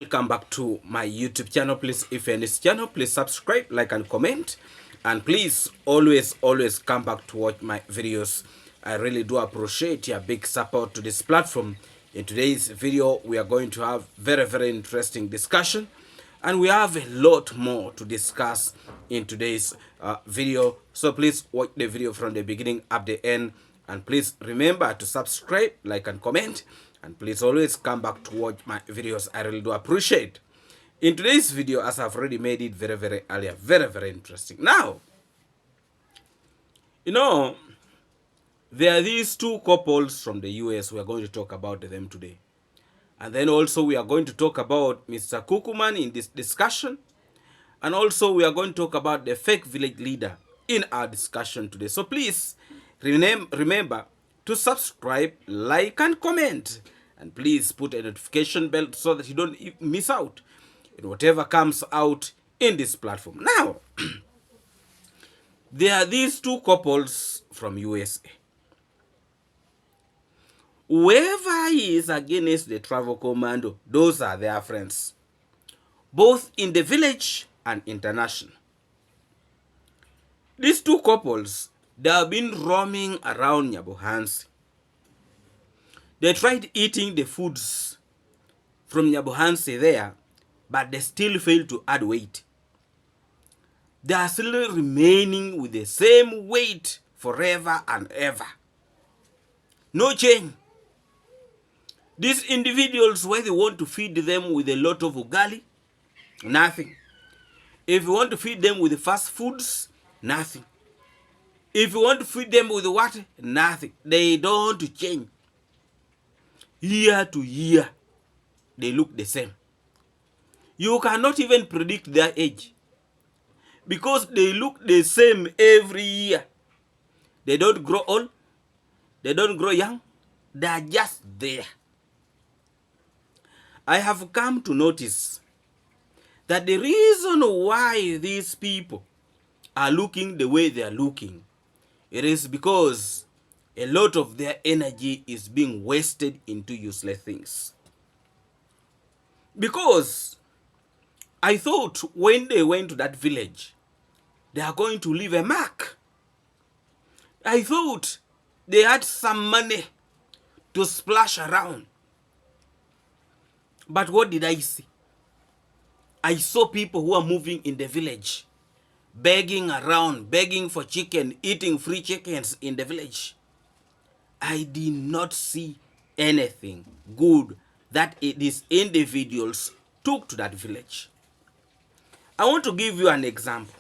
Welcome back to my YouTube channel. Please, if you're in this channel, please subscribe, like, and comment. And please always come back to watch my videos. I really do appreciate your big support to this platform. In today's video, we are going to have very interesting discussion, and we have a lot more to discuss in today's video. So please watch the video from the beginning up the end, and please remember to subscribe, like, and comment. And please always come back to watch my videos. I really do appreciate. In today's video, as I've already made it very earlier, very interesting. Now, there are these two couples from the US. We are going to talk about them today. And then also we are going to talk about Mr. Kukuman in this discussion. And also we are going to talk about the fake village leader in our discussion today. So please remember to subscribe, like, and comment. And please put a notification bell so that you don't miss out in whatever comes out in this platform. Now, there are these two couples from USA. Whoever is against the travel commando, those are their friends, both in the village and international. These two couples, they have been roaming around Nyabohansi. They tried eating the foods from Nyabohansi there, but they still failed to add weight. They are still remaining with the same weight forever and ever. No change. These individuals, where they want to feed them with a lot of ugali, nothing. If you want to feed them with fast foods, nothing. If you want to feed them with water, nothing. They don't change. Year to year, they look the same. You cannot even predict their age, because they look the same every year. They don't grow old. They don't grow young. They are just there. I have come to notice that the reason why these people are looking the way they are looking, it is because a lot of their energy is being wasted into useless things. Because I thought when they went to that village, they are going to leave a mark. I thought they had some money to splash around. But what did I see? I saw people who are moving in the village, begging around, begging for chicken, eating free chickens in the village. I did not see anything good that these individuals took to that village. I want to give you an example.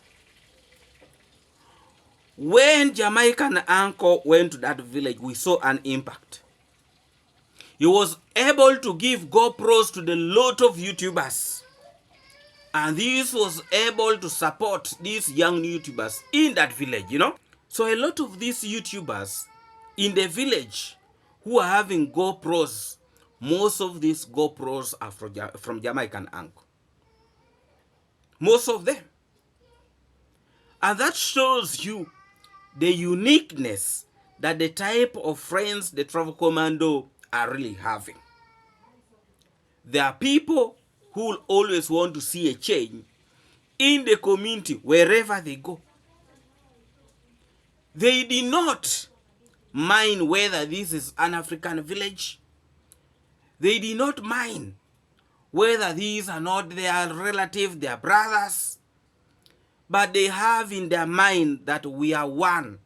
When Jamaican uncle went to that village, we saw an impact. He was able to give GoPros to the lot of YouTubers. And this was able to support these young YouTubers in that village, So a lot of these YouTubers in the village who are having GoPros, most of these GoPros are from Jamaican uncle. Most of them. And that shows you the uniqueness that the type of friends the travel commando are really having. There are people who will always want to see a change in the community wherever they go. They did not mind whether this is an African village. They did not mind whether these are not their relatives, their brothers. But they have in their mind that we are one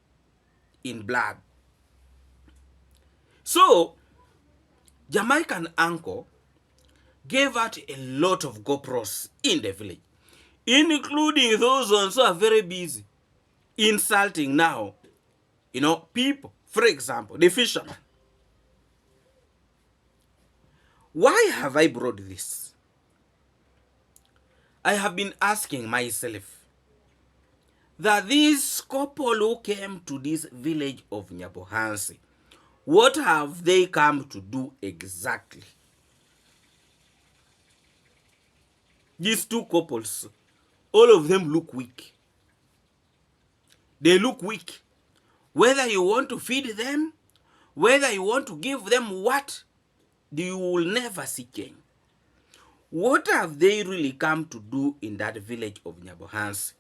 in blood. So, Jamaican uncle gave out a lot of GoPros in the village, including those ones who are very busy insulting now, people. For example, the fisherman. Why have I brought this? I have been asking myself that this couple who came to this village of Nyabohansi, what have they come to do exactly? These two couples, all of them look weak. They look weak. Whether you want to feed them, whether you want to give them what, you will never see change. What have they really come to do in that village of Nyabohansi?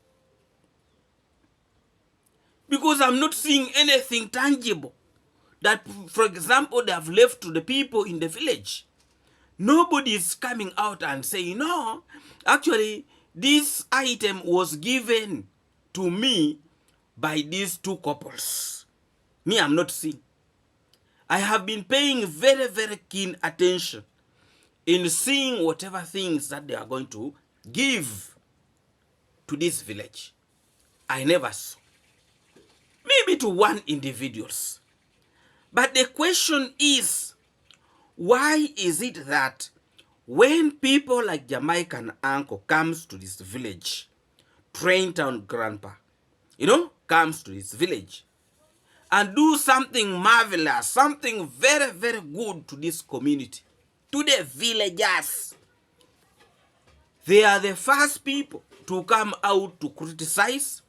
Because I'm not seeing anything tangible that, for example, they have left to the people in the village. Nobody is coming out and saying, no, actually, this item was given to me by these two couples. Me, I'm not seeing. I have been paying very, very keen attention in seeing whatever things that they are going to give to this village. I never saw. Maybe to one individuals. But the question is, why is it that when people like Jamaican uncle comes to this village, Train Town grandpa, comes to this village and do something marvelous, something very, very good to this community, to the villagers, they are the first people to come out to criticize.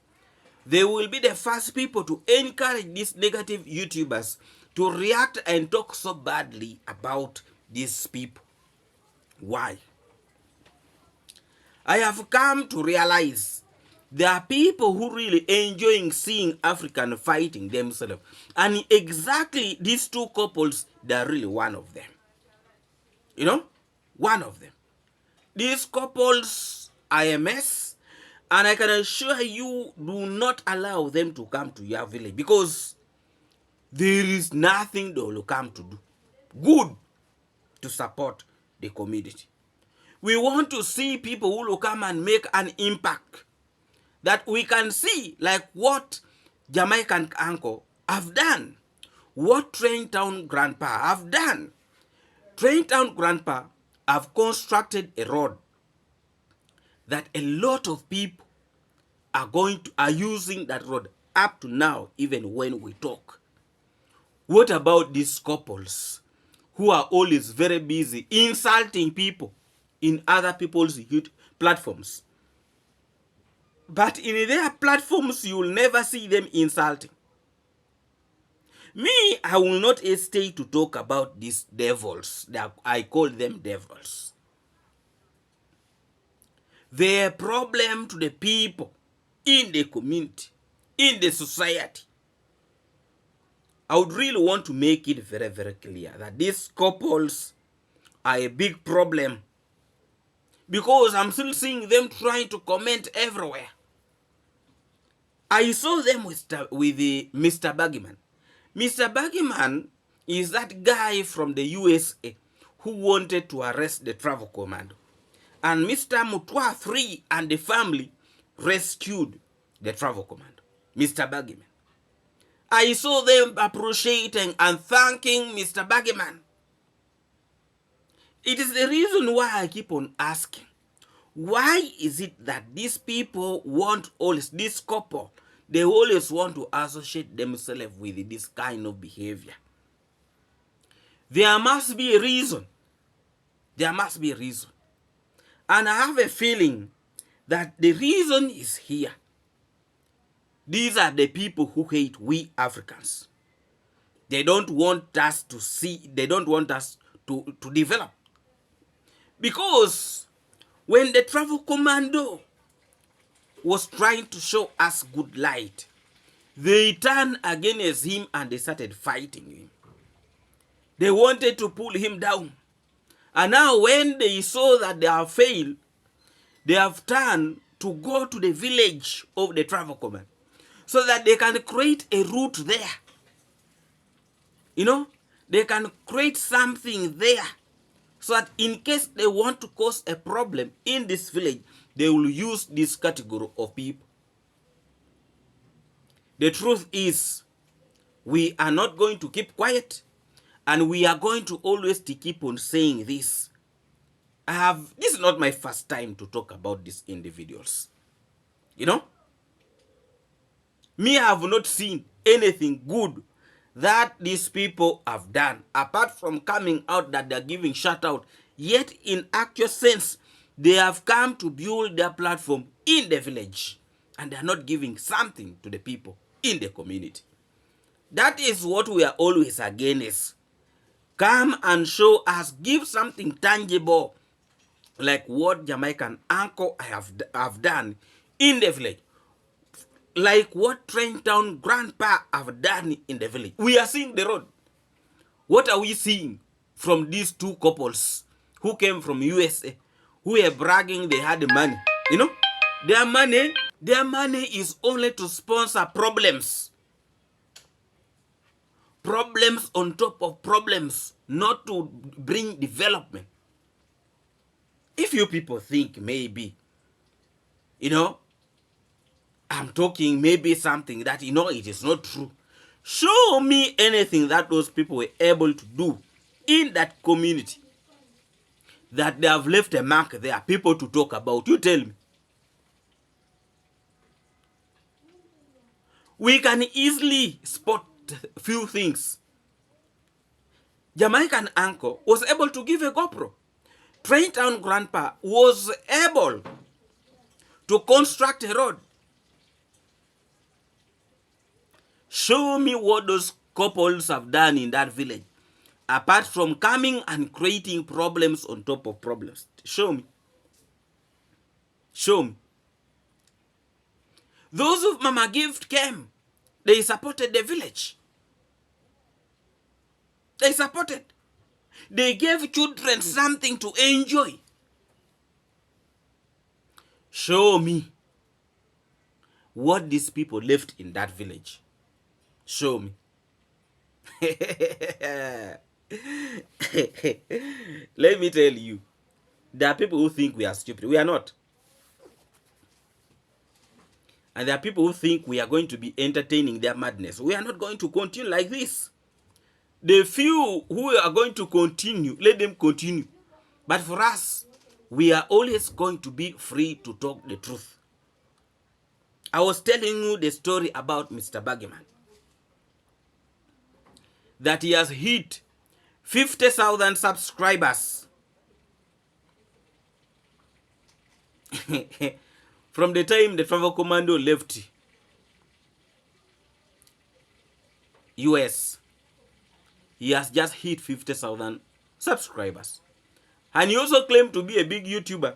They will be the first people to encourage these negative YouTubers to react and talk so badly about these people. Why? I have come to realize there are people who really enjoying seeing African fighting themselves. And exactly these two couples, they're really one of them. One of them. These couples are a mess. And I can assure you, do not allow them to come to your village, because there is nothing they will come to do good to support the community. We want to see people who will come and make an impact that we can see, like what Jamaican uncle have done, what Train Town grandpa have done. Train Town grandpa have constructed a road that a lot of people are using that road up to now, even when we talk. What about these couples who are always very busy insulting people in other people's platforms? But in their platforms, you will never see them insulting. Me, I will not hesitate to talk about these devils. I call them devils. They're a problem to the people in the community, in the society. I would really want to make it very, very clear that these couples are a big problem, because I'm still seeing them trying to comment everywhere. I saw them with Mr. Baggyman. Mr. Baggyman is that guy from the USA who wanted to arrest the travel commando. And Mr. Mutwa 3 and the family rescued the travel commando, Mr. Baggyman. I saw them appreciating and thanking Mr. Baggyman. It is the reason why I keep on asking, why is it that these people this couple, they always want to associate themselves with this kind of behavior? There must be a reason. There must be a reason. And I have a feeling that the reason is here. These are the people who hate we Africans. They don't want us to see, they don't want us to develop. Because when the travel commando was trying to show us good light, they turned against him and they started fighting him. They wanted to pull him down. And now when they saw that they have failed, they have turned to go to the village of the travel command so that they can create a route there. They can create something there so that in case they want to cause a problem in this village, they will use this category of people. The truth is, we are not going to keep quiet, and we are going to always keep on saying this. This is not my first time to talk about these individuals. Me, I have not seen anything good that these people have done, apart from coming out that they're giving shout out. Yet, in actual sense, they have come to build their platform in the village, and they're not giving something to the people in the community. That is what we are always against. Come and show us, give something tangible like what Jamaican uncle have done in the village, like what Trenchtown grandpa have done in the village. We are seeing the road. What are we seeing from these two couples who came from USA, who are bragging they had the money? You know, their money is only to sponsor problems. Problems on top of problems, not to bring development. If you people think maybe, you know, I'm talking maybe something that, you know, it is not true, show me anything that those people were able to do in that community, that they have left a mark there, people to talk about. You tell me. We can easily spot a few things. Jamaican uncle was able to give a GoPro. Trenchtown grandpa was able to construct a road. Show me what those couples have done in that village, apart from coming and creating problems on top of problems. Show me. Show me. Those of Mama Gift came. They supported the village. They supported. They gave children something to enjoy. Show me what these people left in that village. Show me. Let me tell you, there are people who think we are stupid. We are not. And there are people who think we are going to be entertaining their madness. We are not going to continue like this. The few who are going to continue, let them continue. But for us, we are always going to be free to talk the truth. I was telling you the story about Mr. Baggerman, that he has hit 50,000 subscribers from the time the Travel Commando left US. He has just hit 50,000 subscribers. And he also claimed to be a big YouTuber.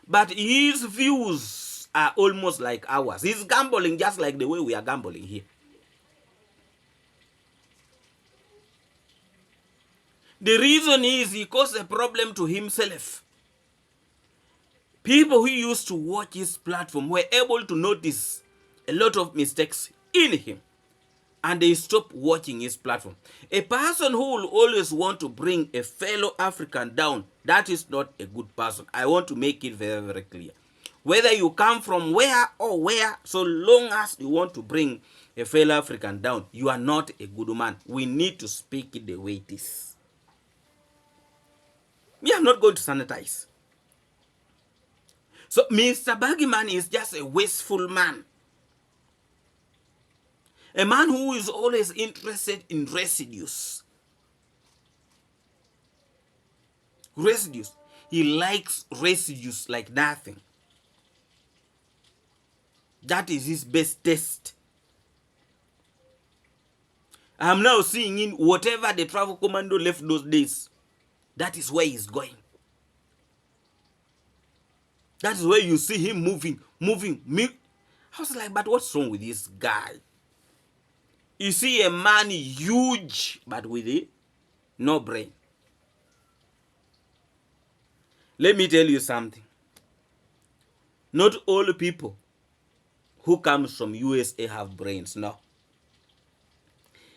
But his views are almost like ours. He's gambling just like the way we are gambling here. The reason is he caused a problem to himself. People who used to watch his platform were able to notice a lot of mistakes in him, and they stopped watching his platform. A person who will always want to bring a fellow African down, that is not a good person. I want to make it very, very clear. Whether you come from where or where, so long as you want to bring a fellow African down, you are not a good man. We need to speak it the way it is. Me, I'm not going to sanitize. So Mr. Baggyman is just a wasteful man. A man who is always interested in residues. Residues. He likes residues like nothing. That is his best test. I'm now seeing in whatever the Travel Commando left those days, that is where he's going. That is where you see him moving. I was like, but what's wrong with this guy? You see a man huge, but with no brain. Let me tell you something. Not all people who come from USA have brains, no.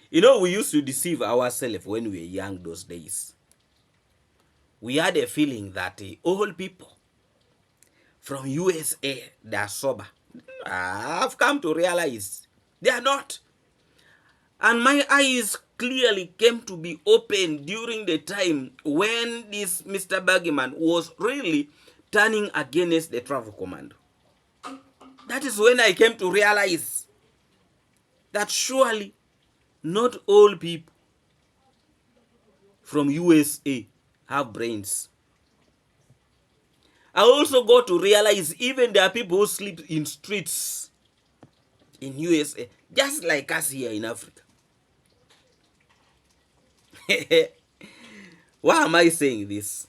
You know, we used to deceive ourselves when we were young those days. We had a feeling that all people from USA, they are sober. I've come to realize they are not. And my eyes clearly came to be open during the time when this Mr. Baggyman was really turning against the Travel Commando. That is when I came to realize that surely not all people from USA have brains. I also got to realize even there are people who sleep in streets in USA, just like us here in Africa. Why am I saying this?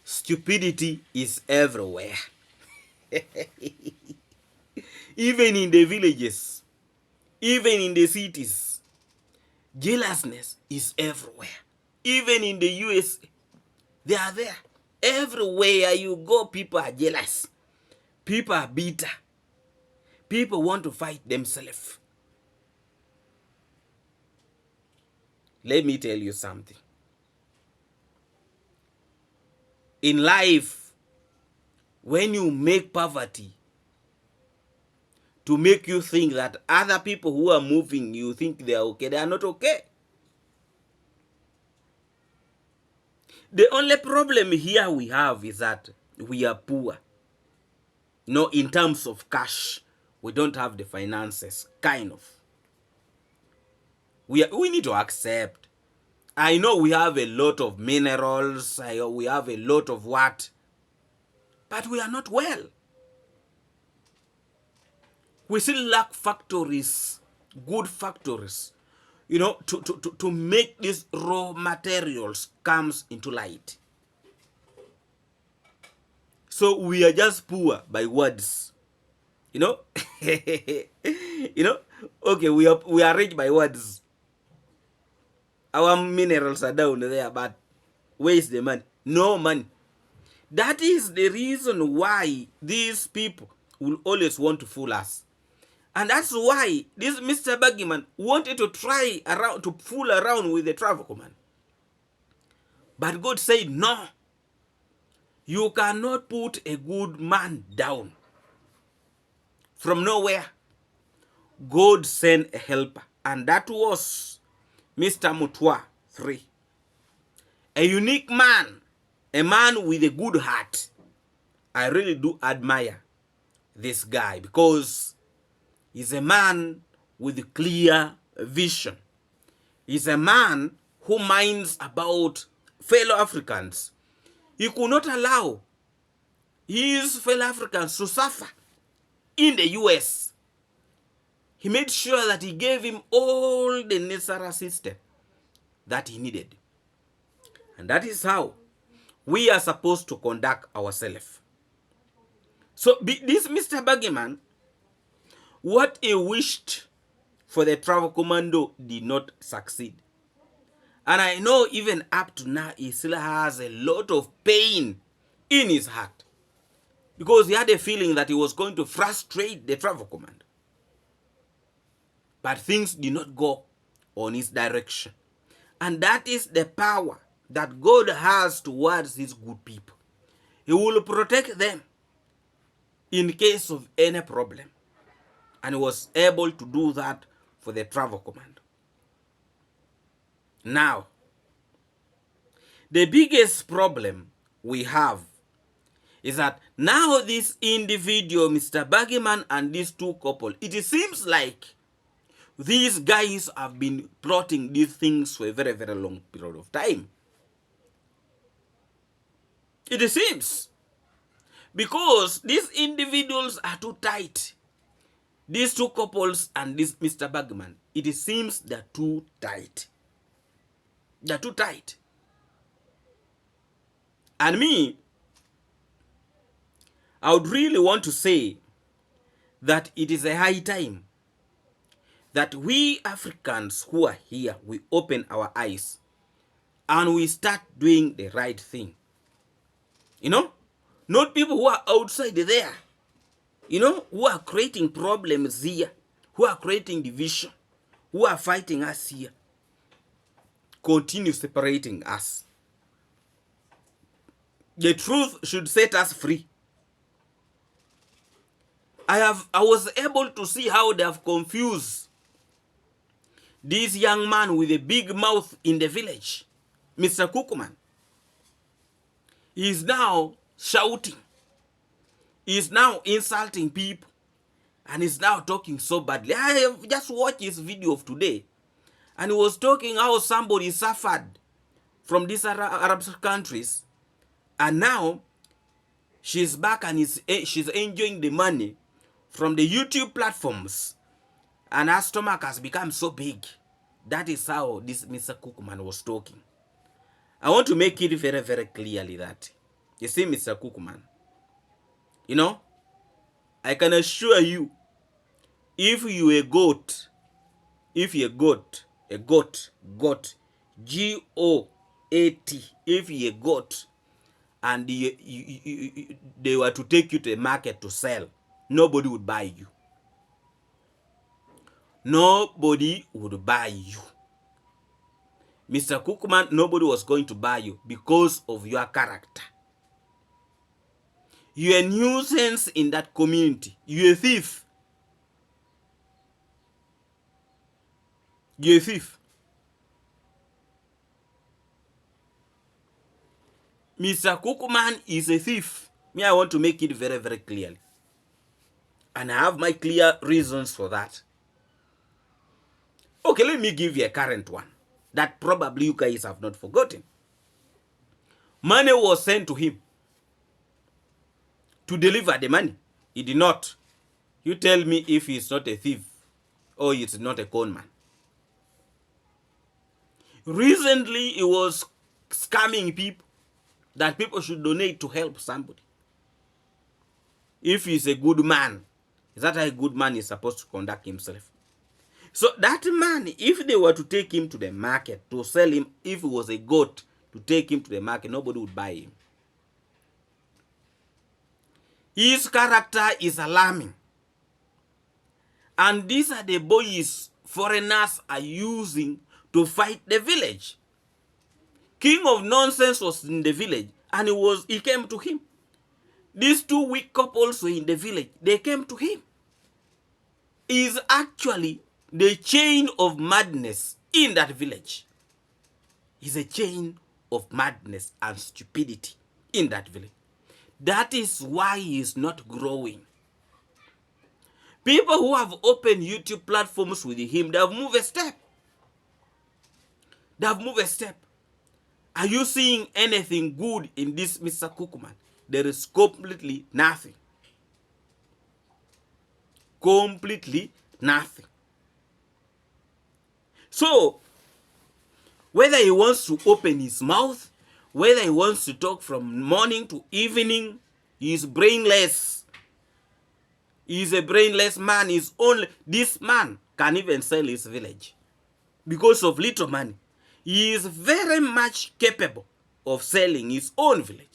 stupidity is everywhere. Even in the villages, even in the cities, jealousness is everywhere. Even in the US, they are there. Everywhere you go, people are jealous. People are bitter. People want to fight themselves. Let me tell you something. In life, when you make poverty to make you think that other people who are moving, you think they are okay, they are not okay. The only problem here we have is that we are poor. No, in terms of cash, we don't have the finances, kind of. We need to accept. I know we have a lot of minerals, we have a lot of what, but we are not well. We still lack factories, good factories, to make these raw materials comes into light. So we are just poor by words, okay, we are rich by words. Our minerals are down there, but where is the money? No money. That is the reason why these people will always want to fool us. And that's why this Mr. Baggyman wanted to try around to fool around with the travel command. But God said, no, you cannot put a good man down. From nowhere, God sent a helper, and that was Mr. Mutwa 3. A unique man, a man with a good heart. I really do admire this guy because he's a man with clear vision. He's a man who minds about fellow Africans. He could not allow his fellow Africans to suffer in the US. He made sure that he gave him all the necessary assistance that he needed. And that is how we are supposed to conduct ourselves. So this Mr. Baggyman, what he wished for the travel commando did not succeed. And I know even up to now, he still has a lot of pain in his heart. Because he had a feeling that he was going to frustrate the travel command. But things did not go on his direction. And that is the power that God has towards his good people. He will protect them in case of any problem. And he was able to do that for the travel command. Now, the biggest problem we have is that now this individual, Mr. Baggyman, and these two couples, it seems like these guys have been plotting these things for a very, very long period of time. It seems. Because these individuals are too tight. These two couples and this Mr. Baggyman, it seems they're too tight. They're too tight. And me, I would really want to say that it is a high time that we Africans who are here, we open our eyes and we start doing the right thing. Not people who are outside there, who are creating problems here, who are creating division, who are fighting us here, continue separating us. The truth should set us free. I was able to see how they have confused this young man with a big mouth in the village, Mr. Kukuman. He is now shouting. He is now insulting people. And he's now talking so badly. I have just watched his video of today. And he was talking how somebody suffered from these Arab countries. And now she's back and she's enjoying the money from the YouTube platforms. And her stomach has become so big. That is how this Mr. Cookman was talking. I want to make it very, very clearly that You see, Mr. Cookman, you know, I can assure you, if you a goat, if you a goat, G-O-A-T, if you a goat, and they were to take you to the market to sell, nobody would buy you. Nobody would buy you. Mr. Cookman, nobody was going to buy you because of your character. You're a nuisance in that community. You're a thief. You're a thief. Mr. Cookman is a thief. Me, I want to make it very, very clearly. And I have my clear reasons for that. Okay, let me give you a current one that probably you guys have not forgotten. Money was sent to him to deliver the money. He did not. You tell me if he's not a thief or he's not a con man. Recently, he was scamming people that people should donate to help somebody. If he's a good man, is that how a good man is supposed to conduct himself? So that man, if they were to take him to the market to sell him, if he was a goat to take him to the market, nobody would buy him. His character is alarming. And these are the boys foreigners are using to fight the village. King of Nonsense was in the village and he came to him. These two weak couples were in the village. They came to him. He is actually the chain of madness in that village. He's a chain of madness and stupidity in that village. That is why he is not growing. People who have opened YouTube platforms with him, they have moved a step. They have moved a step. Are you seeing anything good in this Mr. Cookman? There is completely nothing. Completely nothing. So, whether he wants to open his mouth, whether he wants to talk from morning to evening, he is brainless. He is a brainless man. This man can even sell his village because of little money. He is very much capable of selling his own village.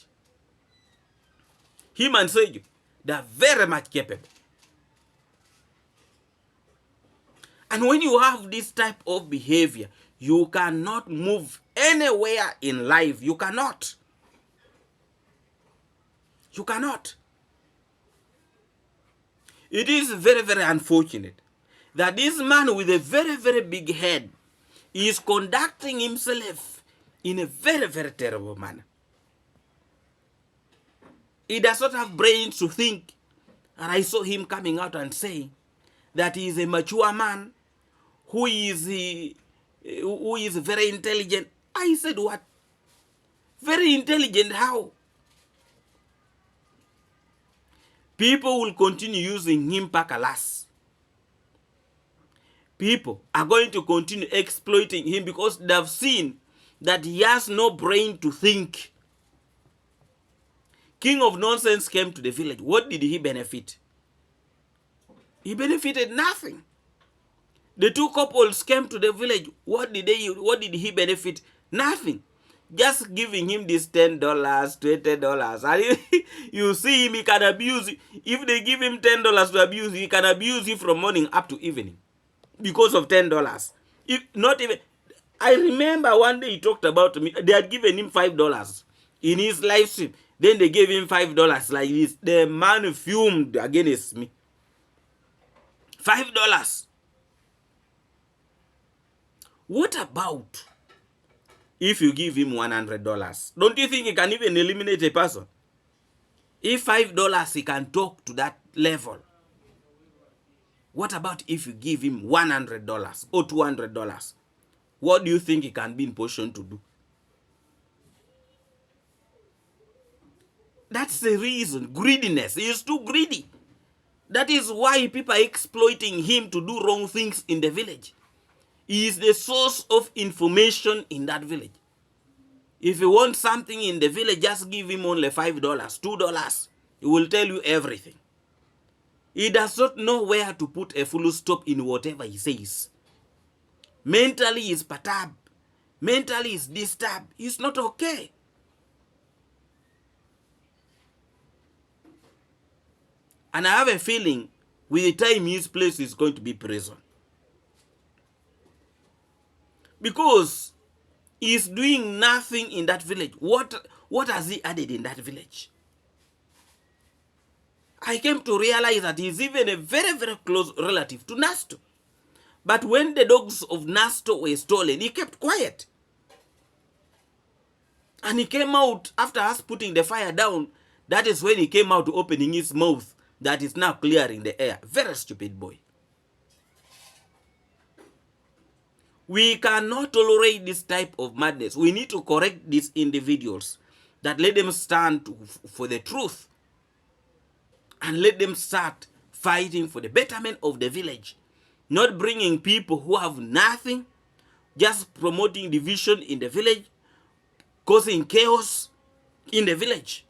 Him and Seju, they are very much capable. And when you have this type of behavior, you cannot move anywhere in life. You cannot. You cannot. It is very, very unfortunate that this man with a very, very big head is conducting himself in a very, very terrible manner. He does not have brains to think. And I saw him coming out and saying that he is a mature man who is very intelligent. I said, what? Very intelligent, how? People will continue using him pakalas. People are going to continue exploiting him because they have seen that he has no brain to think. King of Nonsense came to the village. What did he benefit? He benefited nothing. The two couples came to the village. What did he benefit? Nothing. Just giving him this $10, $20. And you see him, he can abuse it. If they give him $10 to abuse, he can abuse it from morning up to evening. Because of $10. If not even, I remember one day he talked about me. They had given him $5 in his live stream. Then they gave him $5 like this. The man fumed against me. $5. What about if you give him $100? Don't you think he can even eliminate a person? If $5 he can talk to that level. What about if you give him $100 or $200? What do you think he can be in position to do? That's the reason. Greediness. He is too greedy. That is why people are exploiting him to do wrong things in the village. He is the source of information in that village. If you want something in the village, just give him only $5, $2. He will tell you everything. He does not know where to put a full stop in whatever he says. Mentally he's perturbed. Mentally he's disturbed. He's not okay. And I have a feeling with the time his place is going to be prison. Because he's doing nothing in that village. What has he added in that village? I came to realize that he's even a very, very close relative to Nasto. But when the dogs of Nasto were stolen, he kept quiet. And he came out after us putting the fire down. That is when he came out opening his mouth that is now clearing the air. Very stupid boy. We cannot tolerate this type of madness. We need to correct these individuals, that let them stand for the truth and let them start fighting for the betterment of the village, not bringing people who have nothing, just promoting division in the village, causing chaos in the village.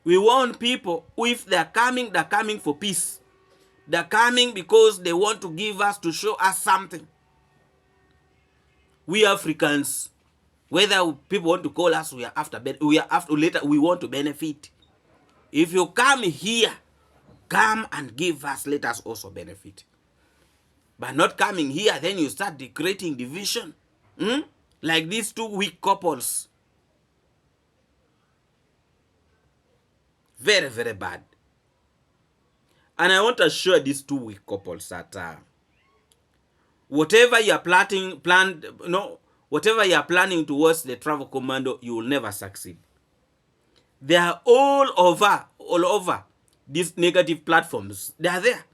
We want people who, if they're coming for peace. They're coming because they want to give us, to show us something. We Africans, whether people want to call us, we are after later, we want to benefit. If you come here, come and give us, let us also benefit. But not coming here, then you start creating division. Like these two weak couples. Very, very bad. And I want to assure these two weak couples that whatever you are whatever you are planning towards the travel commando, you will never succeed. They are all over these negative platforms. They are there.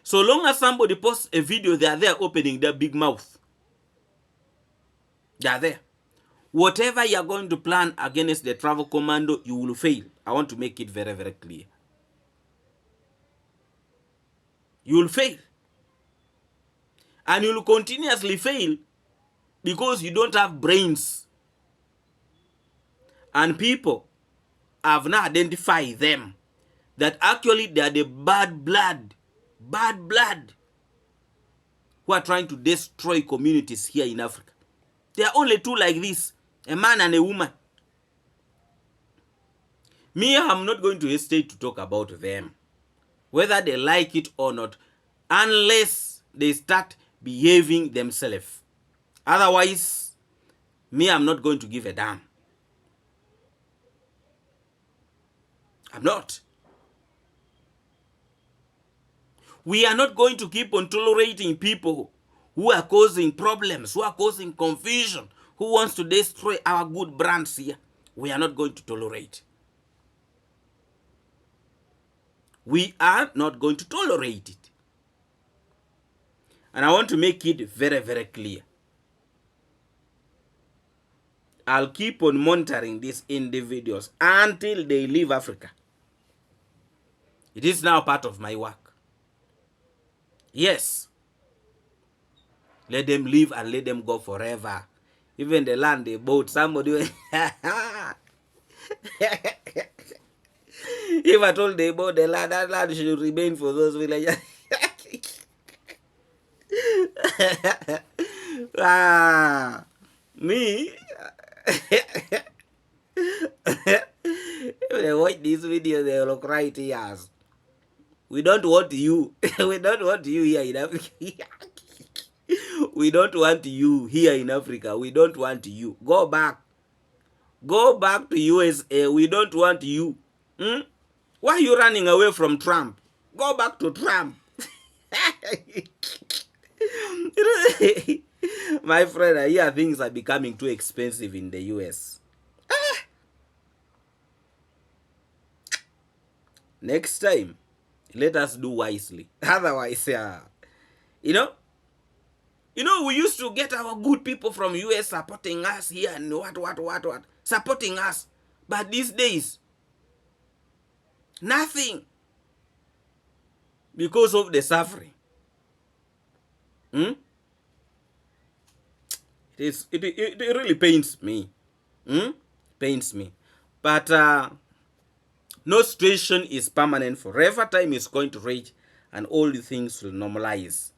So long as somebody posts a video, they are there opening their big mouth. They are there. Whatever you are going to plan against the travel commando, you will fail. I want to make it very, very clear. You will fail. And you will continuously fail because you don't have brains. And people have now identified them, that actually they are the bad blood, who are trying to destroy communities here in Africa. There are only two like this, a man and a woman. Me, I'm not going to hesitate to talk about them, whether they like it or not, unless they start behaving themselves. Otherwise, me, I'm not going to give a damn. I'm not. We are not going to keep on tolerating people who are causing problems, who are causing confusion, who wants to destroy our good brands here. We are not going to tolerate. We are not going to tolerate it. And I want to make it very, very clear. I'll keep on monitoring these individuals until they leave Africa. It is now part of my work. Yes. Let them live and let them go forever. Even the land they bought, somebody... If I told they bought the land, that land should remain for those villagers. Me? If they watch this video, they will cry tears. We don't want you. We don't want you here in Africa. We don't want you here in Africa. We don't want you. Go back. Go back to USA. We don't want you. Why are you running away from Trump? Go back to Trump. My friend, I hear things are becoming too expensive in the US. Next time, let us do wisely. Otherwise, we used to get our good people from US supporting us here and what, supporting us. But these days, nothing. Because of the suffering. It It really pains me. Hmm? Pains me. But no situation is permanent forever. Time is going to rage and all the things will normalize.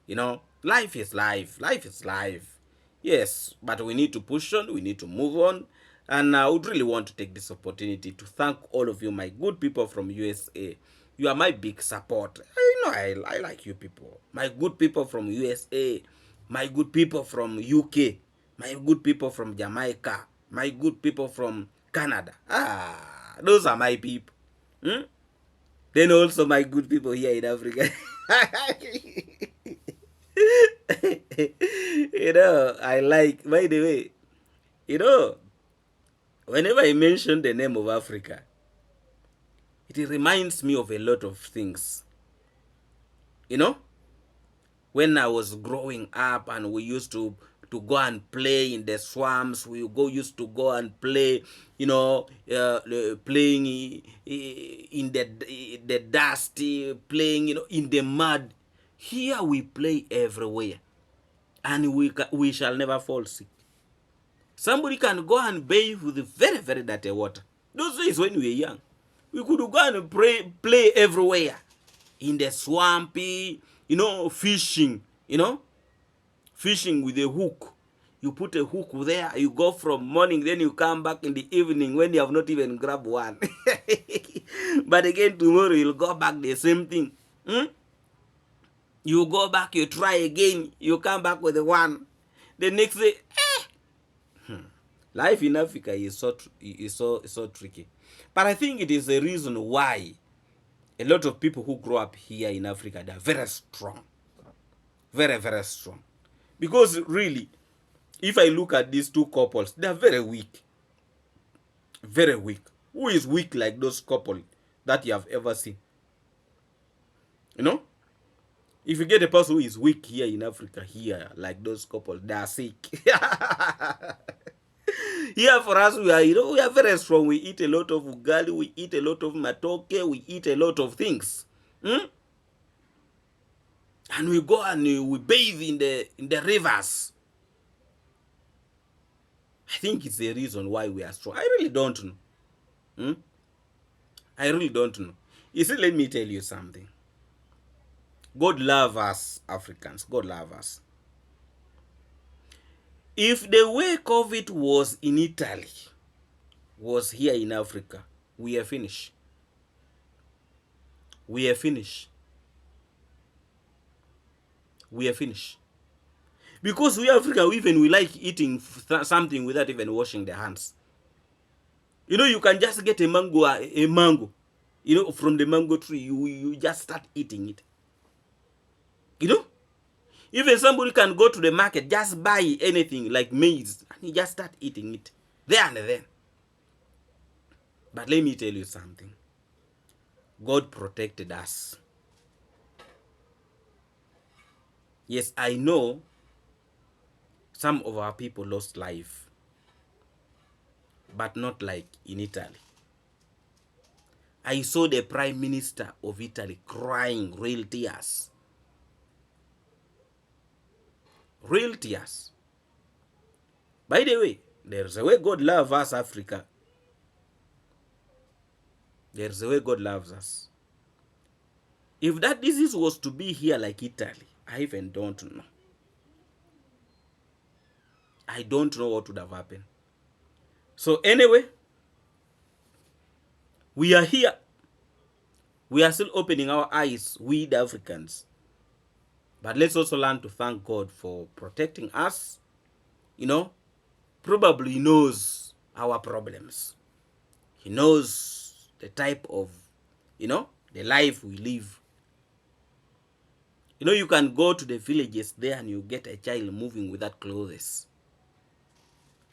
Life is life. Life is life. Yes, but we need to push on. We need to move on. And I would really want to take this opportunity to thank all of you, my good people from USA. You are my big support. I like you people. My good people from USA. My good people from UK. My good people from Jamaica. My good people from Canada. Those are my people. Hmm? Then also my good people here in Africa. I like, by the way, you know, whenever I mention the name of Africa, it reminds me of a lot of things. You know, when I was growing up and we used to go and play in the swamps, used to go and play, playing in the dusty, playing, in the mud. Here we play everywhere, and we shall never fall sick. Somebody can go and bathe with very, very dirty water. Those days when we were young, we could go and play everywhere. In the swampy, fishing, fishing with a hook. You put a hook there, you go from morning, then you come back in the evening when you have not even grabbed one. But again, tomorrow you'll go back the same thing. You go back, you try again, you come back with one. The next day, life in Africa is so tricky. But I think it is the reason why a lot of people who grow up here in Africa, they are very strong. Very, very strong. Because really, if I look at these two couples, they are very weak. Very weak. Who is weak like those couples that you have ever seen? If you get a person who is weak here in Africa, here, like those couples, they are sick. Here for us, we are very strong. We eat a lot of ugali, we eat a lot of matoke, we eat a lot of things. And we go and we bathe in the rivers. I think it's the reason why we are strong. I really don't know. I really don't know. You see, let me tell you something. God love us, Africans. God love us. If the way COVID was in Italy, was here in Africa, we are finished. We are finished. We are finished. Because we Africa, we like eating something without even washing their hands. You can just get a mango, from the mango tree. You just start eating it. Even somebody can go to the market, just buy anything like maize, and you just start eating it there and then. But let me tell you something. God protected us. Yes, I know some of our people lost life, but not like in Italy. I saw the Prime Minister of Italy crying real tears. Real tears. By the way, there's a way God loves us, Africa. There's a way God loves us. If that disease was to be here like Italy, I even don't know. I don't know what would have happened. So anyway, we are here. We are still opening our eyes, we the Africans. But let's also learn to thank God for protecting us. Probably He knows our problems. He knows the type of, the life we live. You can go to the villages there and you get a child moving without clothes.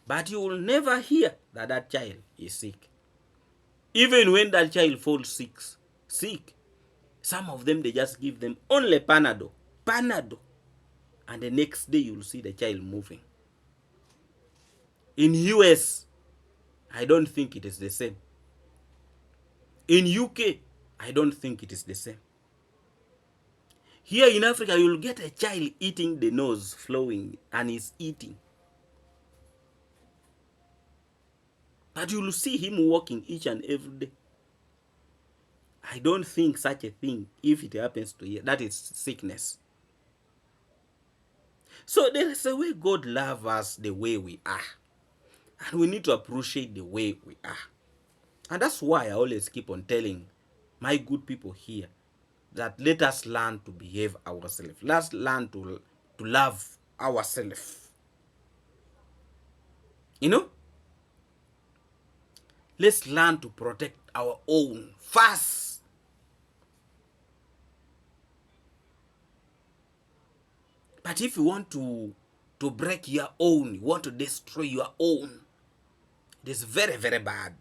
But you will never hear that child is sick. Even when that child falls sick, some of them, they just give them only Panadol. And the next day you'll see the child moving. In US, I don't think it is the same. In UK, I don't think it is the same. Here in Africa, you'll get a child eating, the nose flowing, and he's eating. But you will see him walking each and every day. I don't think such a thing, if it happens to you, that is sickness. So there is a way God loves us the way we are. And we need to appreciate the way we are. And that's why I always keep on telling my good people here that let us learn to behave ourselves. Let's learn to love ourselves. You know? Let's learn to protect our own first. But if you want to break your own, you want to destroy your own, it is very, very bad.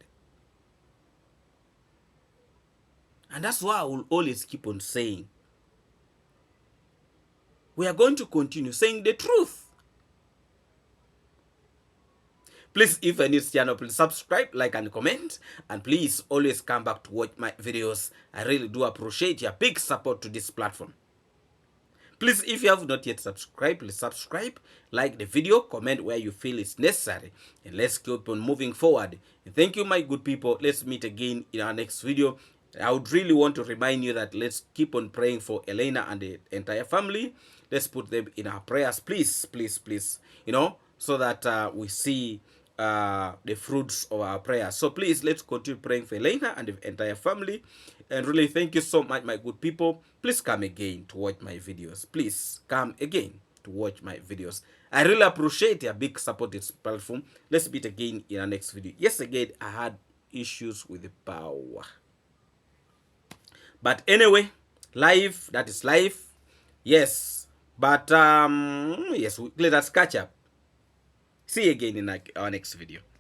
And that's why I will always keep on saying, we are going to continue saying the truth. Please, if you're new to this channel, please subscribe, like, and comment. And please always come back to watch my videos. I really do appreciate your big support to this platform. Please, if you have not yet subscribed, please subscribe, like the video, comment where you feel it's necessary, and let's keep on moving forward. And thank you, my good people. Let's meet again in our next video. I would really want to remind you that let's keep on praying for Elena and the entire family. Let's put them in our prayers, please, please, please, you know, so that we see the fruits of our prayers. So please, let's continue praying for Elena and the entire family. And really, thank you so much, my good people. Please come again to watch my videos. Please come again to watch my videos. I really appreciate your big support this platform. Let's meet again in our next video. Yes, again, I had issues with the power. But anyway, life, that is life. Yes. But yes, let us catch up. See you again in our next video.